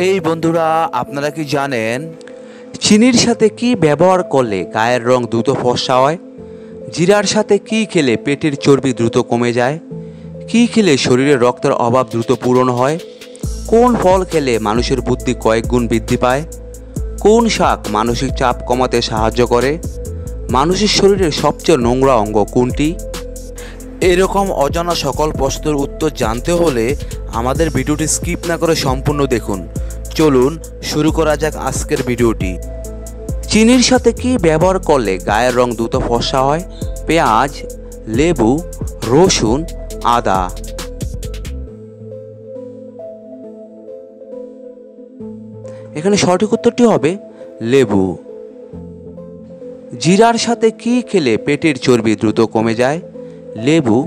এই বন্ধুরা, আপনারা কি জানেন চিনির সাথে কি ব্যবহার করলে গায়ের রং দ্রুত ফর্সা হয়? জিরার সাথে কি খেলে পেটের চর্বি দ্রুত কমে যায়? কি খেলে শরীরে রক্তের অভাব দ্রুত পূরণ হয়? কোন ফল খেলে মানুষের বুদ্ধি কয়েক গুণ বৃদ্ধি পায়? কোন শাক মানসিক চাপ কমাতে সাহায্য করে? মানুষের শরীরের সবচেয়ে নোংরা অঙ্গ কোনটি? এরকম অজানা সকল প্রশ্নের উত্তর জানতে হলে আমাদের ভিডিওটি স্কিপ না করে সম্পূর্ণ দেখুন। চলুন শুরু করা যাক আজকের ভিডিওটি। চিনির সাথে কি ব্যবহার করলে গায়ের রং দ্রুত ফর্সা হয়? পেঁয়াজ, লেবু, রসুন, আদা। এখানে সঠিক উত্তরটি হবে লেবু। জিরার সাথে কি খেলে পেটের চর্বি দ্রুত কমে যায়? লেবু,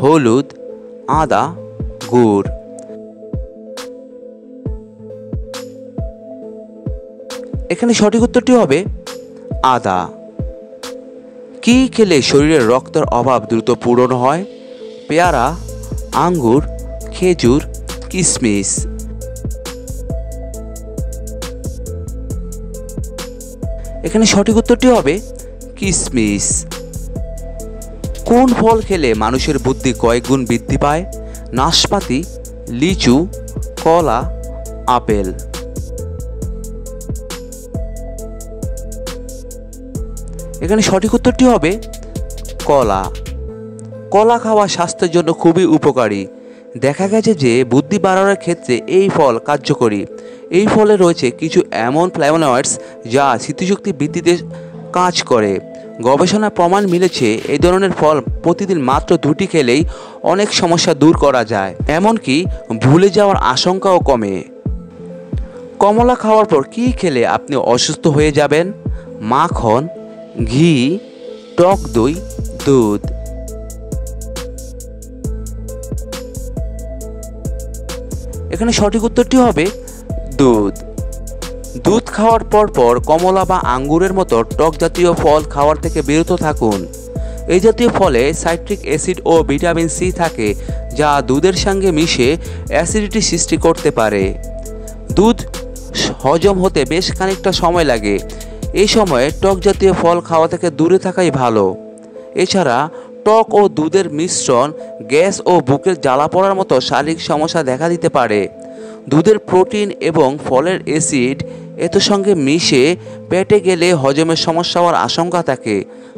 হলুদ, আদা, গুড়। এখানে সঠিক উত্তরটি হবে আদা। কি খেলে শরীরের রক্তের অভাব দ্রুত পূরণ হয়? পেয়ারা, আঙ্গুর, খেজুর, কিশমিশ। এখানে সঠিক উত্তরটি হবে কিশমিশ। কোন ফল খেলে মানুষের বুদ্ধি কয়েক গুণ বৃদ্ধি পায়? নাশপাতি, লিচু, কলা, আপেল। এখানে সঠিক উত্তরটি হবে কলা। কলা খাওয়া স্বাস্থ্যের জন্য খুবই উপকারী। দেখা গেছে যে বুদ্ধি বাড়ানোর ক্ষেত্রে এই ফল কার্যকরী। এই ফলে রয়েছে কিছু এমন ফ্ল্যাভোনয়েডস যা স্মৃতিশক্তি বৃদ্ধিতে কাজ করে। গবেষণায় প্রমাণ মিলেছে এই ধরনের ফল প্রতিদিন মাত্র 2টি খেলেই অনেক সমস্যা দূর করা যায়, এমনকি ভুলে যাওয়ার আশঙ্কাও কমে। কমলা খাওয়ার পর কি খেলে আপনি অসুস্থ হয়ে যাবেন? মাখন, ঘি, টক দই, দুধ। এখানে সঠিক উত্তরটি হবে দুধ। দুধ খাওয়ার পর কমলা বা আঙ্গুরের মতো টক জাতীয় ফল খাওয়ার থেকে বিরত থাকুন। এই জাতীয় ফলে সাইট্রিক অ্যাসিড ও ভিটামিন সি থাকে, যা দুধের সঙ্গে মিশে অ্যাসিডিটি সৃষ্টি করতে পারে। দুধ হজম হতে বেশ খানিকটা সময় লাগে। এই সময়ে টক জাতীয় ফল খাওয়া থেকে দূরে থাকাই ভালো। এছাড়া টক ও দুধের মিশ্রণ গ্যাস ও বুকের জ্বালা পড়ার মতো শারীরিক সমস্যা দেখা দিতে পারে। দুধের প্রোটিন এবং ফলের অ্যাসিড এর সঙ্গে মিশে পেটে গেলে হজমের সমস্যা হওয়ার আশঙ্কা থাকে।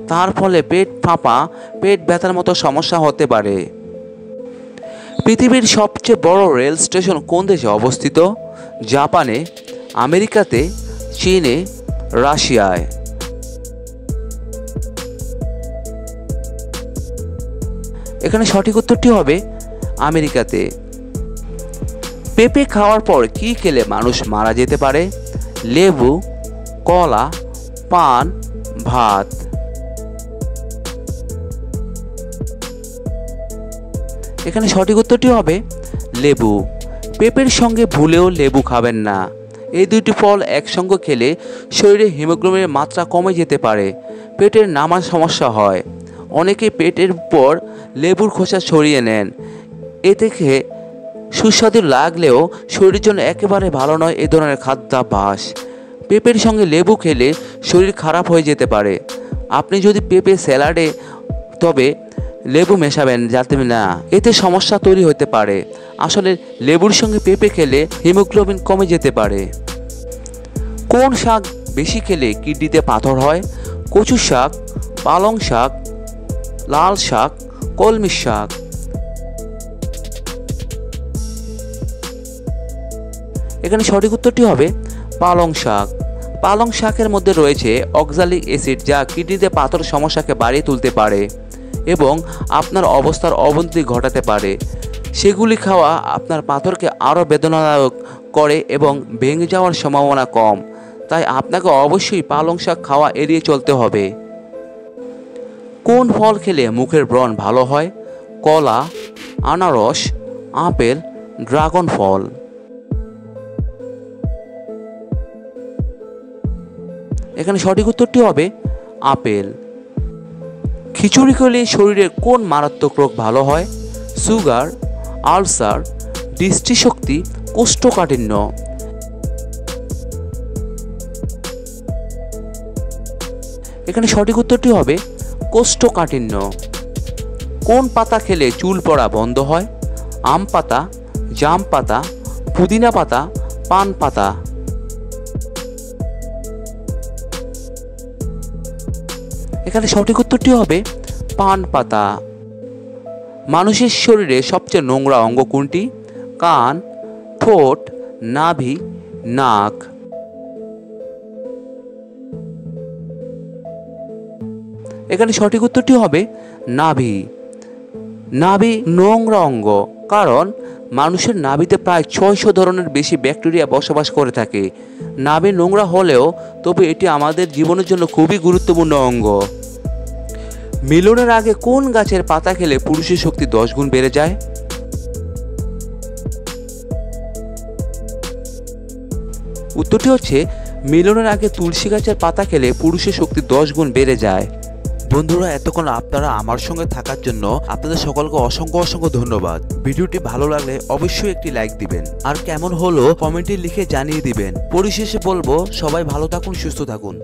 তার ফলে পেট ফাঁপা, পেট ব্যথার মতো সমস্যা হতে পারে। পৃথিবীর সবচেয়ে বড় রেল স্টেশন কোন দেশে অবস্থিত? জাপানে, আমেরিকাতে, চীনে, রাশিয়ায়। এখানে সঠিক উত্তরটি হবে আমেরিকাতে। পেঁপে খাওয়ার পর কি খেলে মানুষ মারা যেতে পারে? লেবু, কলা, পান, ভাত। এখানে সঠিক উত্তরটি হবে লেবু। পেঁপের সঙ্গে ভুলেও লেবু খাবেন না। এই দুইটি ফল একসঙ্গে খেলে শরীরে হিমোগ্লোবিনের মাত্রা কমে যেতে পারে, পেটের নামার সমস্যা হয়। অনেকে পেটের উপর লেবুর খোসা ছড়িয়ে নেন। এ থেকে সুস্বাদু লাগলেও শরীরের জন্য একেবারে ভালো নয় এ ধরনের খাদ্যাভ্যাস। পেঁপের সঙ্গে লেবু খেলে শরীর খারাপ হয়ে যেতে পারে। আপনি যদি পেঁপে স্যালাডে তবে লেবু মেশাবেন যাতে না, এতে সমস্যা তৈরি হতে পারে। আসলে লেবুর সঙ্গে পেঁপে খেলে হিমোগ্লোবিন কমে যেতে পারে। কোন শাক বেশি খেলে কিডনিতে পাথর হয়? কচু শাক, পালং শাক, লাল শাক, কলমি শাক। এখানে সঠিক উত্তরটি হবে পালং শাক। পালং শাকের মধ্যে রয়েছে অক্সালিক অ্যাসিড, যা কিডনিতে পাথর সমস্যাকে বাড়িয়ে তুলতে পারে এবং আপনার অবস্থার অবনতি ঘটাতে পারে। সেগুলি খাওয়া আপনার পাথরকে আরও বেদনাদায়ক করে এবং ভেঙে যাওয়ার সম্ভাবনা কম। তাই আপনাকে অবশ্যই পালং শাক খাওয়া এড়িয়ে চলতে হবে। কোন ফল খেলে মুখের ব্রণ ভালো হয়? কলা, আনারস, আপেল, ড্রাগন ফল। এখানে সঠিক উত্তরটি হবে আপেল। খিচুড়ি খেলে শরীরের কোন মারাত্মক রোগ ভালো হয়? সুগার, আলসার, দৃষ্টিশক্তি, কোষ্ঠকাঠিন্য। এখানে সঠিক উত্তরটি হবে কোষ্ঠকাঠিন্য। কোন পাতা খেলে চুল পড়া বন্ধ হয়? আম পাতা, জাম পাতা, পুদিনা পাতা, পান পাতা। এখানে সঠিক উত্তরটি হবে পান পাতা। মানুষের শরীরে সবচেয়ে নোংরা অঙ্গ কোনটি? কান, ঠোঁট, নাভি, নাক। এখানে সঠিক উত্তরটি হবে নাভি। নাভি নোংরা অঙ্গ, কারণ মানুষের নাভিতে প্রায় 600 ধরনের বেশি ব্যাকটেরিয়া বসবাস করে থাকে। নাভি নোংরা হলেও তবে এটি আমাদের জীবনের জন্য খুবই গুরুত্বপূর্ণ অঙ্গ। মিলনের আগে কোন গাছের পাতা খেলে পুরুষের শক্তি 10 গুণ বেড়ে যায়? উত্তরটি হচ্ছে মিলনের আগে তুলসী গাছের পাতা খেলে পুরুষের শক্তি 10 গুণ বেড়ে যায়। বন্ধুরা, এতক্ষণ আপনারা আমার সঙ্গে থাকার জন্য আপনাদের সকলকে অসংখ্য অসংখ্য ধন্যবাদ। ভিডিওটি ভালো লাগলে অবশ্যই একটি লাইক দিবেন, আর কেমন হলো কমেন্টে লিখে জানিয়ে দিবেন। পরিশেষে বলবো, সবাই ভালো থাকুন, সুস্থ থাকুন।